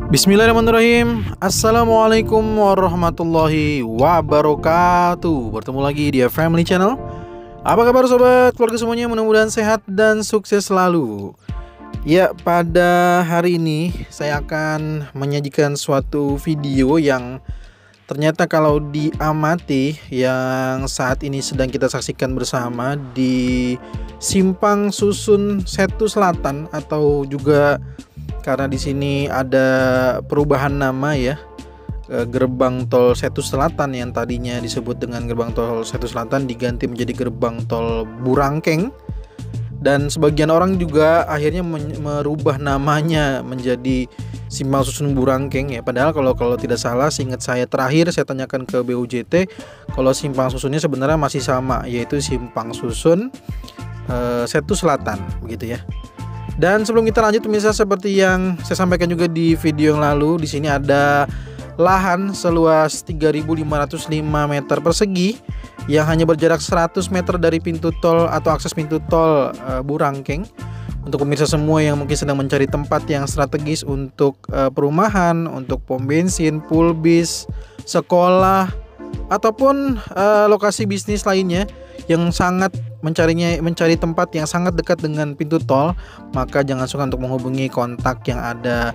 Bismillahirrahmanirrahim. Assalamualaikum warahmatullahi wabarakatuh. Bertemu lagi di Family Channel. Apa kabar sobat, keluarga semuanya, mudah-mudahan sehat dan sukses selalu. Ya, pada hari ini saya akan menyajikan suatu video yang ternyata kalau diamati yang saat ini sedang kita saksikan bersama di Simpang Susun Setu Selatan, atau juga karena di sini ada perubahan nama ya, gerbang tol Setu Selatan yang tadinya disebut dengan gerbang tol Setu Selatan diganti menjadi gerbang tol Burangkeng, dan sebagian orang juga akhirnya merubah namanya menjadi Simpang Susun Burangkeng ya. Padahal kalau tidak salah, seingat saya terakhir saya tanyakan ke BUJT, kalau simpang susunnya sebenarnya masih sama, yaitu Simpang Susun Setu Selatan begitu ya. Dan sebelum kita lanjut pemirsa, seperti yang saya sampaikan juga di video yang lalu, di sini ada lahan seluas 3.505 meter persegi yang hanya berjarak 100 meter dari pintu tol atau akses pintu tol Burangkeng. Untuk pemirsa semua yang mungkin sedang mencari tempat yang strategis untuk perumahan, untuk pom bensin, pool bis, sekolah, ataupun lokasi bisnis lainnya yang sangat mencari tempat yang sangat dekat dengan pintu tol, maka jangan sungkan untuk menghubungi kontak yang ada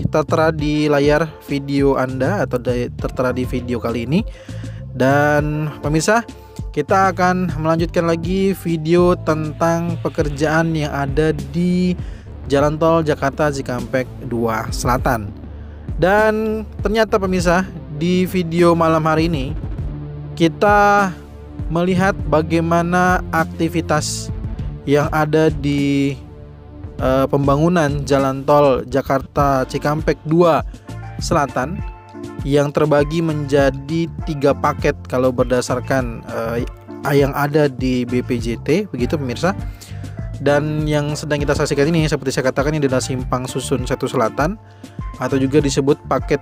tertera di layar video Anda atau tertera di video kali ini. Dan pemirsa, kita akan melanjutkan lagi video tentang pekerjaan yang ada di Jalan Tol Jakarta Cikampek 2 Selatan. Dan ternyata pemirsa, di video malam hari ini kita melihat bagaimana aktivitas yang ada di pembangunan Jalan Tol Jakarta Cikampek 2 Selatan yang terbagi menjadi 3 paket kalau berdasarkan yang ada di BPJT begitu pemirsa. Dan yang sedang kita saksikan ini, seperti saya katakan, ini adalah Simpang Susun Setu Selatan, atau juga disebut paket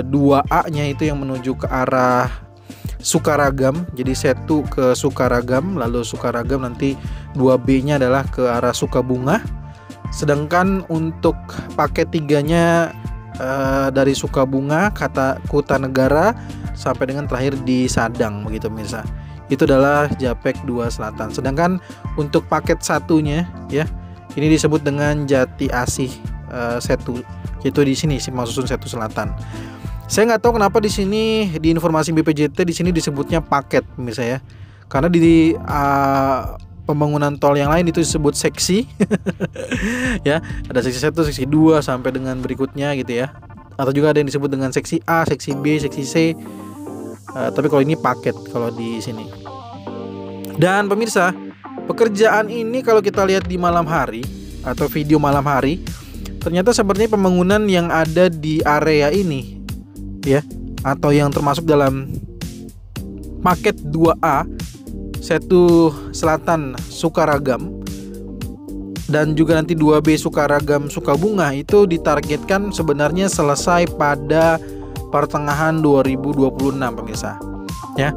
2A nya, itu yang menuju ke arah Sukaragam. Jadi Setu ke Sukaragam, lalu Sukaragam nanti 2B nya adalah ke arah Sukabunga. Sedangkan untuk paket 3 nya dari Sukabunga, Kutanegara sampai dengan terakhir di Sadang begitu pemirsa. Itu adalah Japek 2 Selatan. Sedangkan untuk paket 1-nya ya, ini disebut dengan Jati Asih Setu. Itu di sini Simpang Susun Setu Selatan. Saya nggak tahu kenapa di sini di informasi BPJT di sini disebutnya paket pemirsa ya. Karena di pembangunan tol yang lain itu disebut seksi. Ya, ada seksi 1, seksi 2 sampai dengan berikutnya gitu ya. Atau juga ada yang disebut dengan seksi A, seksi B, seksi C. Tapi kalau ini paket kalau di sini. Dan pemirsa, pekerjaan ini kalau kita lihat di malam hari atau video malam hari, ternyata sepertinya pembangunan yang ada di area ini ya, atau yang termasuk dalam paket 2A Setu Selatan Sukaragam dan juga nanti 2B Sukaragam Sukabunga, itu ditargetkan sebenarnya selesai pada pertengahan 2026 pemirsa ya.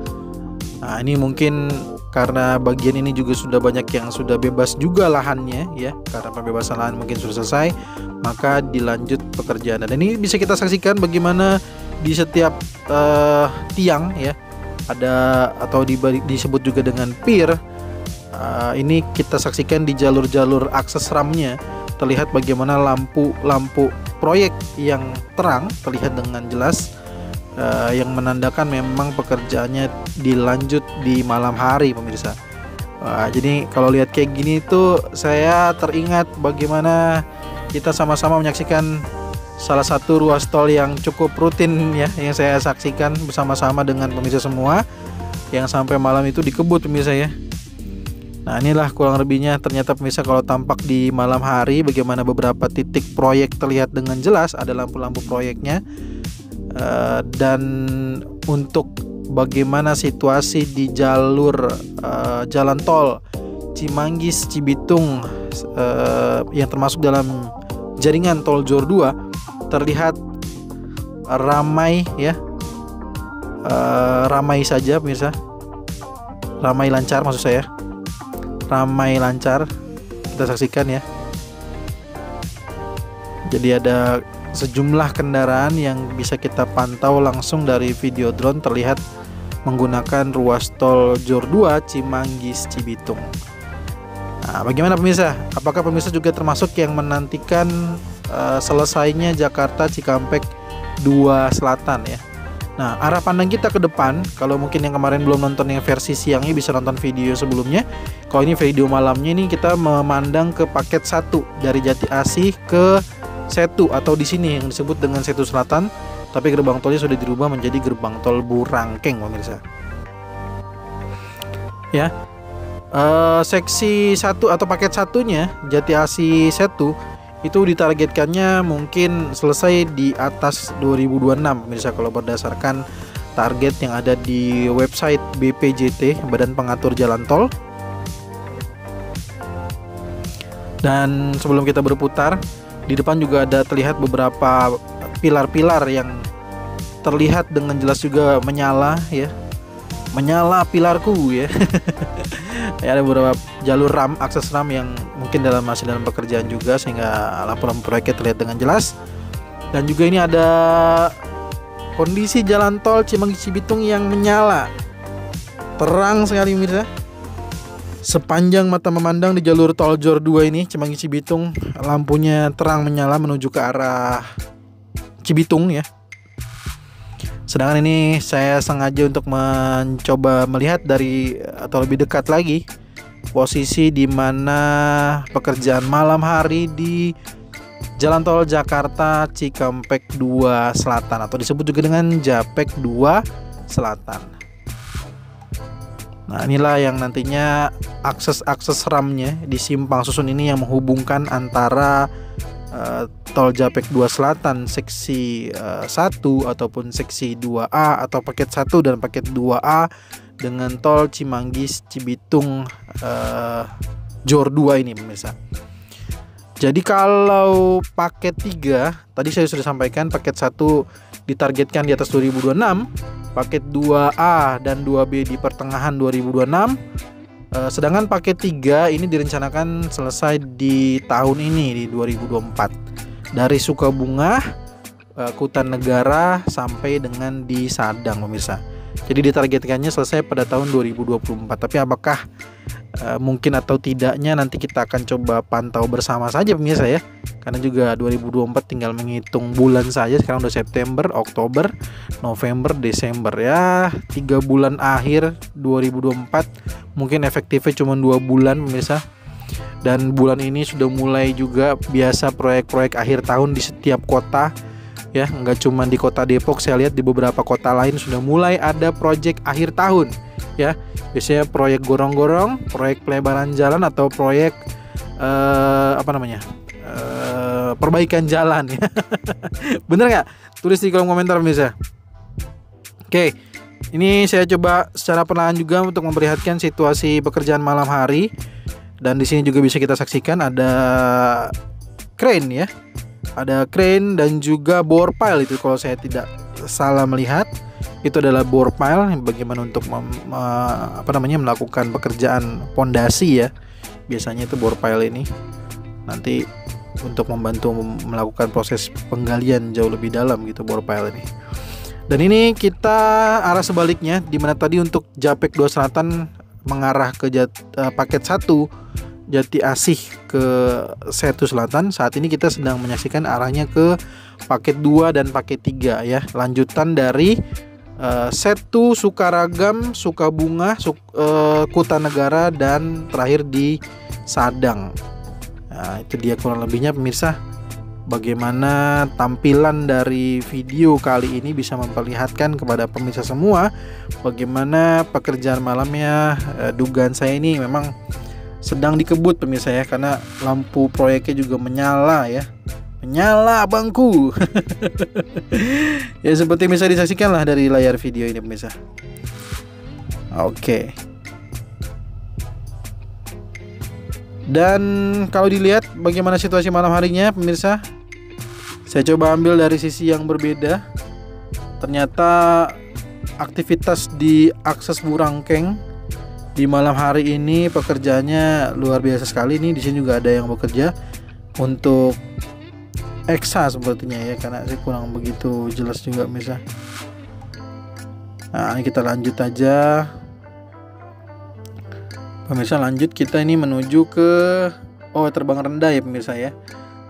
Nah, ini mungkin karena bagian ini juga sudah banyak yang sudah bebas juga lahannya ya, karena pembebasan lahan mungkin sudah selesai, maka dilanjut pekerjaan. Dan ini bisa kita saksikan bagaimana di setiap tiang ya ada, atau disebut juga dengan pier. Ini kita saksikan di jalur-jalur akses ramnya terlihat bagaimana lampu proyek yang terang terlihat dengan jelas, yang menandakan memang pekerjaannya dilanjut di malam hari pemirsa. Jadi kalau lihat kayak gini tuh saya teringat bagaimana kita sama-sama menyaksikan salah satu ruas tol yang cukup rutin ya, yang saya saksikan bersama-sama dengan pemirsa semua, yang sampai malam itu dikebut pemirsa ya. Nah, inilah kurang lebihnya ternyata pemirsa kalau tampak di malam hari, bagaimana beberapa titik proyek terlihat dengan jelas, ada lampu-lampu proyeknya. Dan untuk bagaimana situasi di jalur jalan tol Cimanggis Cibitung yang termasuk dalam jaringan tol Jor 2, terlihat ramai ya, ramai saja pemirsa, ramai lancar maksud saya, ramai lancar kita saksikan ya. Jadi ada sejumlah kendaraan yang bisa kita pantau langsung dari video drone terlihat menggunakan ruas tol JOR 2 Cimanggis Cibitung. Nah, bagaimana pemirsa? Apakah pemirsa juga termasuk yang menantikan selesainya Jakarta Cikampek 2 Selatan ya? Nah, arah pandang kita ke depan, kalau mungkin yang kemarin belum nonton yang versi siangnya bisa nonton video sebelumnya. Kalau ini video malamnya ini kita memandang ke paket 1 dari Jati Asih ke Setu atau di sini yang disebut dengan Setu Selatan, tapi gerbang tolnya sudah dirubah menjadi gerbang tol Burangkeng pemirsa. Ya. Seksi 1 atau paket 1-nya Jati Asih Setu itu ditargetkannya mungkin selesai di atas 2026 pemirsa, kalau berdasarkan target yang ada di website BPJT, Badan Pengatur Jalan Tol. Dan sebelum kita berputar, di depan juga ada terlihat beberapa pilar-pilar yang terlihat dengan jelas juga menyala ya. Menyala pilarku ya. Ya, ada beberapa jalur RAM, akses RAM yang mungkin masih dalam pekerjaan juga, sehingga laporan proyeknya terlihat dengan jelas. Dan juga ini ada kondisi jalan tol Cimanggis Cibitung yang menyala terang sekali pemirsa. Sepanjang mata memandang di jalur tol JOR 2 ini Cimanggis Cibitung, lampunya terang menyala menuju ke arah Cibitung ya. Sedangkan ini saya sengaja untuk mencoba melihat dari atau lebih dekat lagi posisi di mana pekerjaan malam hari di Jalan Tol Jakarta Cikampek 2 Selatan atau disebut juga dengan Japek 2 Selatan. Nah, inilah yang nantinya akses RAM-nya di simpang susun ini yang menghubungkan antara tol Japek 2 Selatan seksi 1 ataupun seksi 2A atau paket 1 dan paket 2A dengan tol Cimanggis Cibitung JOR 2 ini pemirsa. Jadi kalau paket 3 tadi saya sudah sampaikan, paket 1 ditargetkan di atas 2026, paket 2A dan 2B di pertengahan 2026. Sedangkan paket 3 ini direncanakan selesai di tahun ini di 2024 dari Sukabunga, Kutan Negara sampai dengan di Sadang pemirsa. Jadi ditargetkannya selesai pada tahun 2024. Tapi apakah mungkin atau tidaknya nanti kita akan coba pantau bersama saja pemirsa ya. Karena juga 2024 tinggal menghitung bulan saja. Sekarang udah September, Oktober, November, Desember ya. 3 bulan akhir 2024. Mungkin efektifnya cuma 2 bulan pemirsa. Dan bulan ini sudah mulai juga biasa proyek-proyek akhir tahun di setiap kota ya, nggak cuma di kota Depok, saya lihat di beberapa kota lain sudah mulai ada proyek akhir tahun ya. Biasanya proyek gorong-gorong, proyek pelebaran jalan atau proyek perbaikan jalan ya. Bener nggak? Tulis di kolom komentar pemirsa. Oke, ini saya coba secara perlahan juga untuk memperlihatkan situasi pekerjaan malam hari. Dan di sini juga bisa kita saksikan ada crane ya. Ada crane dan juga bore pile, itu kalau saya tidak salah melihat itu adalah bore pile yang bagaimana untuk melakukan pekerjaan pondasi ya. Biasanya itu bore pile ini nanti untuk membantu melakukan proses penggalian jauh lebih dalam gitu, bore pile ini. Dan ini kita arah sebaliknya, di mana tadi untuk Japek 2 Selatan mengarah ke paket 1 Jati Asih ke Setu Selatan. Saat ini kita sedang menyaksikan arahnya ke paket 2 dan paket 3 ya. Lanjutan dari Setu, Sukaragam, Sukabunga, Kutan Negara dan terakhir di Sadang. Nah, itu dia kurang lebihnya pemirsa. Bagaimana tampilan dari video kali ini bisa memperlihatkan kepada pemirsa semua bagaimana pekerjaan malamnya. Dugaan saya ini memang sedang dikebut pemirsa ya, karena lampu proyeknya juga menyala ya. Menyala bangku. Ya seperti bisa disaksikan lah dari layar video ini pemirsa. Oke. Dan kalau dilihat bagaimana situasi malam harinya pemirsa, saya coba ambil dari sisi yang berbeda. Ternyata aktivitas di akses Burangkeng di malam hari ini pekerjaannya luar biasa sekali. Nih di sini juga ada yang bekerja untuk Eksa sepertinya ya, karena saya kurang begitu jelas juga pemirsa. Nah ini kita lanjut aja pemirsa, lanjut kita ini menuju ke terbang rendah ya pemirsa ya.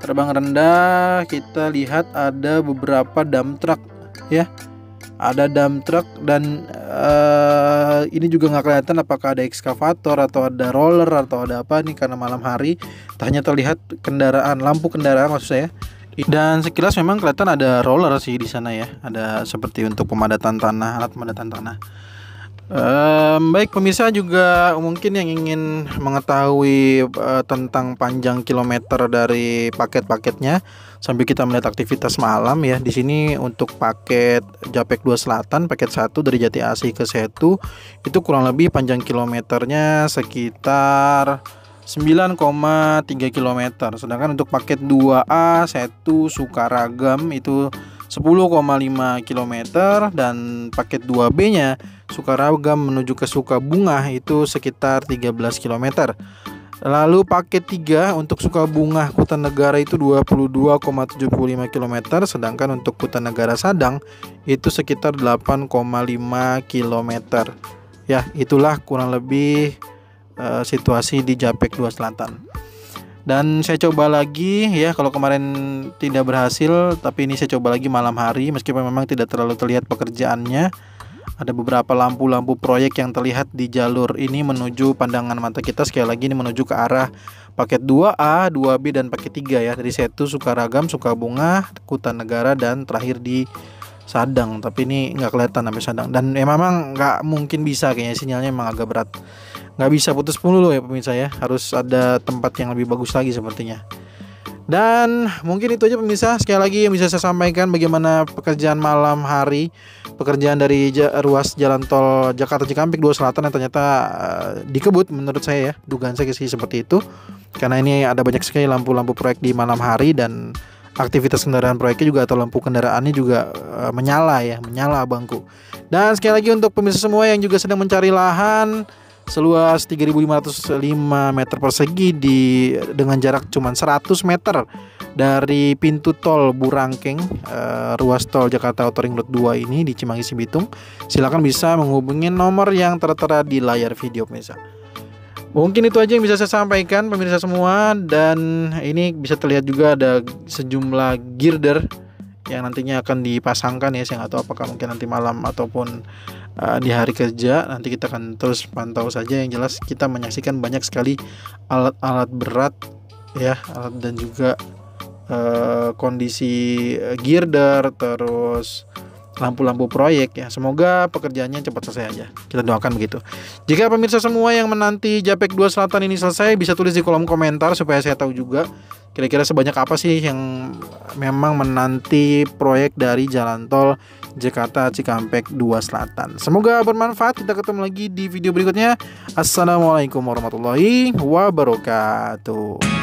Terbang rendah kita lihat ada beberapa dump truck ya, ada dump truck dan ini juga nggak kelihatan apakah ada ekskavator atau ada roller atau ada apa nih, karena malam hari hanya terlihat kendaraan, lampu kendaraan maksud saya. Dan sekilas memang kelihatan ada roller sih di sana ya, ada seperti untuk pemadatan tanah, alat pemadatan tanah. Baik pemirsa, juga mungkin yang ingin mengetahui tentang panjang kilometer dari paket-paketnya sambil kita melihat aktivitas malam ya. Di sini untuk paket Japek 2 Selatan paket 1 dari Jati Asih ke Setu itu kurang lebih panjang kilometernya sekitar 9,3 km. Sedangkan untuk paket 2A Setu Sukaragam itu 10,5 km dan paket 2B nya Sukaragam menuju ke Sukabunga itu sekitar 13 km. Lalu paket 3 untuk Sukabunga Kutanegara itu 22,75 km, sedangkan untuk Kutanegara Sadang itu sekitar 8,5 km. Ya, itulah kurang lebih situasi di Japek 2 Selatan. Dan saya coba lagi ya, kalau kemarin tidak berhasil, tapi ini saya coba lagi malam hari meskipun memang tidak terlalu terlihat pekerjaannya. Ada beberapa lampu-lampu proyek yang terlihat di jalur ini menuju pandangan mata kita. Sekali lagi ini menuju ke arah paket 2A, 2B dan paket 3 ya, dari Setu, Sukaragam, Sukabunga, Kutanegara dan terakhir di Sadang. Tapi ini nggak kelihatan sampai Sadang, dan memang nggak mungkin bisa, kayaknya sinyalnya emang agak berat, nggak bisa putus loh ya pemirsa ya, harus ada tempat yang lebih bagus lagi sepertinya. Dan mungkin itu aja pemirsa, sekali lagi yang bisa saya sampaikan bagaimana pekerjaan malam hari, pekerjaan dari ruas jalan tol Jakarta Cikampek 2 Selatan yang ternyata dikebut menurut saya ya, dugaan saya sih seperti itu, karena ini ada banyak sekali lampu-lampu proyek di malam hari dan aktivitas kendaraan proyeknya juga atau lampu kendaraannya juga menyala ya, menyala bangku. Dan sekali lagi untuk pemirsa semua yang juga sedang mencari lahan seluas 3.505 meter persegi dengan jarak cuma 100 meter dari pintu tol Burangkeng, ruas tol Jakarta Outer Ring Road 2 ini di Cimanggis Cibitung, silakan bisa menghubungi nomor yang tertera di layar video pemirsa. Mungkin itu aja yang bisa saya sampaikan pemirsa semua, dan ini bisa terlihat juga ada sejumlah girder yang nantinya akan dipasangkan ya. Saya nggak tahu apakah mungkin nanti malam ataupun di hari kerja, nanti kita akan terus pantau saja. Yang jelas kita menyaksikan banyak sekali alat-alat berat ya, alat dan juga kondisi girder, terus lampu-lampu proyek ya. Semoga pekerjaannya cepat selesai aja, kita doakan begitu. Jika pemirsa semua yang menanti Japek 2 Selatan ini selesai, bisa tulis di kolom komentar supaya saya tahu juga kira-kira sebanyak apa sih yang memang menanti proyek dari jalan tol Jakarta Cikampek 2 Selatan. Semoga bermanfaat. Kita ketemu lagi di video berikutnya. Assalamualaikum warahmatullahi wabarakatuh.